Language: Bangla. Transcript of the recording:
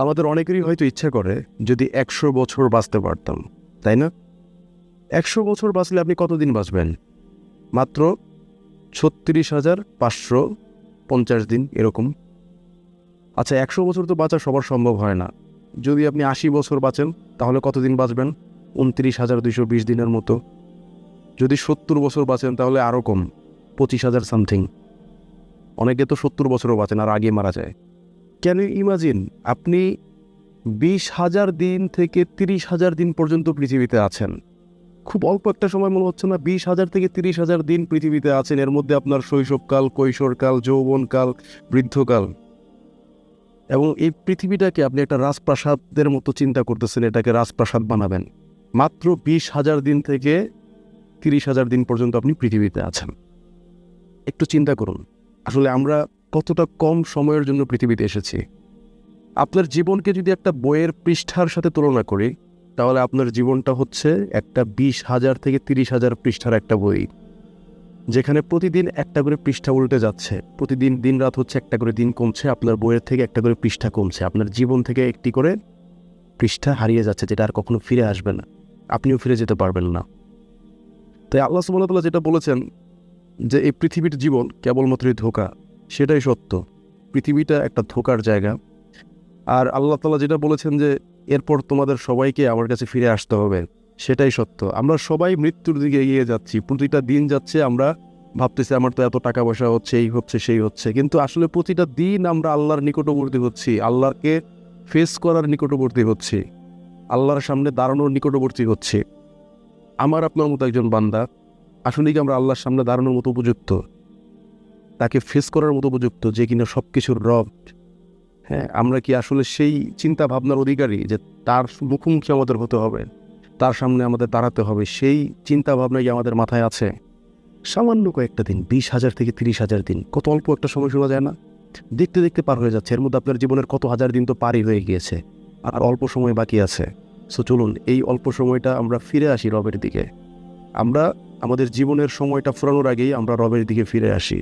আমাদের অনেকেরই হয়তো ইচ্ছা করে যদি 100 বছর বাঁচতে পারতাম, তাই না? 100 বছর বাঁচলে আপনি কতদিন বাঁচবেন? মাত্র 36,550 দিন এরকম। আচ্ছা, 100 বছর তো বাঁচা সবার সম্ভব হয় না। যদি আপনি 80 বছর বাঁচেন তাহলে কতদিন বাঁচবেন? 29,220 দিনের মতো। যদি 70 বছর বাঁচেন তাহলে আরও কম, 25,000 সামথিং। অনেকে তো 70 বছরও বাঁচেন আর আগে মারা যায়। ক্যান ইউ ইমাজিন আপনি 20,000 দিন থেকে 30,000 দিন পর্যন্ত পৃথিবীতে আছেন। খুব অল্প একটা সময় মনে হচ্ছে না? 20,000 থেকে 30,000 দিন পৃথিবীতে আছেন। এর মধ্যে আপনার শৈশবকাল, কৈশোরকাল, যৌবনকাল, বৃদ্ধকাল। এবং এই পৃথিবীটাকে আপনি একটা রাজপ্রাসাদের মতো চিন্তা করতেছেন, এটাকে রাজপ্রাসাদ বানাবেন। মাত্র 20,000 দিন থেকে 30,000 দিন পর্যন্ত আপনি পৃথিবীতে আছেন। একটু চিন্তা করুন, আসলে আমরা কতটা কম সময়ের জন্য পৃথিবীতে এসেছি। আপনার জীবনকে যদি একটা বইয়ের পৃষ্ঠার সাথে তুলনা করি, তাহলে আপনার জীবনটা হচ্ছে একটা 20,000 থেকে 30,000 পৃষ্ঠার একটা বই, যেখানে প্রতিদিন একটা করে পৃষ্ঠা উল্টে যাচ্ছে। প্রতিদিন দিনরাত হচ্ছে একটা করে দিন কমছে, আপনার বইয়ের থেকে একটা করে পৃষ্ঠা কমছে। আপনার জীবন থেকে একটি করে পৃষ্ঠা হারিয়ে যাচ্ছে, যেটা আর কখনো ফিরে আসবে না। আপনিও ফিরে যেতে পারবেন না। তাই আল্লাহ সুবহানাহু ওয়া তাআলা যেটা বলেছেন যে এই পৃথিবীর জীবন কেবলমাত্রই ধোঁকা, সেটাই সত্য। পৃথিবীটা একটা ধোঁকার জায়গা। আর আল্লাহ তাআলা যেটা বলেছেন যে এরপর তোমাদের সবাইকে আমার কাছে ফিরে আসতে হবে, সেটাই সত্য। আমরা সবাই মৃত্যুর দিকে এগিয়ে যাচ্ছি। প্রতিটা দিন যাচ্ছে, আমরা ভাবতেছি আমার তো এত টাকা পয়সা হচ্ছে, এই হচ্ছে সেই হচ্ছে, কিন্তু আসলে প্রতিটা দিন আমরা আল্লাহর নিকটবর্তী হচ্ছি, আল্লাহকে ফেস করার নিকটবর্তী হচ্ছি, আল্লাহর সামনে দাঁড়ানোর নিকটবর্তী হচ্ছি। আমার আপনার মতো একজন বান্দা আসলে কি আমরা আল্লাহর সামনে দাঁড়ানোর মতো উপযুক্ত, তাকে ফেস করার মতো উপযুক্ত, যে কিনা সব কিছুর রব? হ্যাঁ, আমরা কি আসলে সেই চিন্তা ভাবনার অধিকারী যে তার মুখোমুখি আমাদের হতে হবে, তার সামনে আমাদের দাঁড়াতে হবে? সেই চিন্তা ভাবনা কি আমাদের মাথায় আছে? সামান্য কয়েকটা দিন, 20,000 থেকে 30,000 দিন, কত অল্প একটা সময় শোনা যায় না? দেখতে দেখতে পার হয়ে যাচ্ছে। এর মধ্যে আপনার জীবনের কত হাজার দিন তো পারই হয়ে গিয়েছে, আর অল্প সময় বাকি আছে। সো চলুন এই অল্প সময়টা আমরা ফিরে আসি রবের দিকে। আমরা আমাদের জীবনের সময়টা ফুরানোর আগেই আমরা রবের দিকে ফিরে আসি।